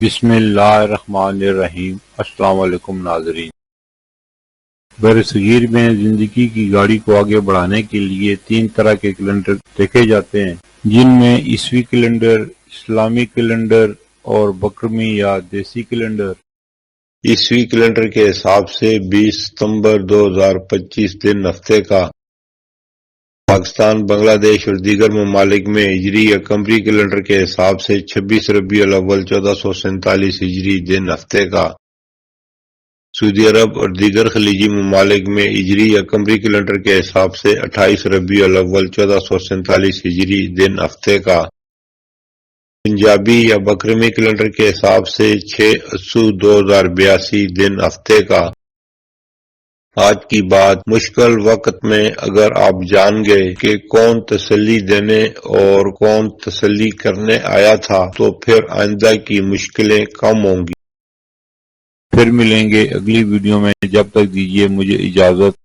بسم اللہ الرحمن الرحیم۔ السلام علیکم ناظرین۔ برصغیر میں زندگی کی گاڑی کو آگے بڑھانے کے لیے 3 طرح کے کیلنڈر دیکھے جاتے ہیں، جن میں عیسوی کیلنڈر، اسلامی کیلنڈر اور بکرمی یا دیسی کیلنڈر۔ عیسوی کیلنڈر کے حساب سے 20 ستمبر 2025 دن ہفتے کا۔ پاکستان، بنگلہ دیش اور دیگر ممالک میں ہجری یا قمری کیلنڈر کے حساب سے 26 ربیع الاول 1447 ہجری دن ہفتے کا۔ سعودی عرب اور دیگر خلیجی ممالک میں ہجری یا قمری کیلنڈر کے حساب سے 28 ربیع الاول 1447 ہجری دن ہفتے کا۔ پنجابی یا بکرمی کیلنڈر کے حساب سے 6 اسو 2082 دن ہفتے کا۔ آج کی بات، مشکل وقت میں اگر آپ جان گئے کہ کون تسلی دینے اور کون تسلی کرنے آیا تھا تو پھر آئندہ کی مشکلیں کم ہوں گی۔ پھر ملیں گے اگلی ویڈیو میں، جب تک دیجیے مجھے اجازت۔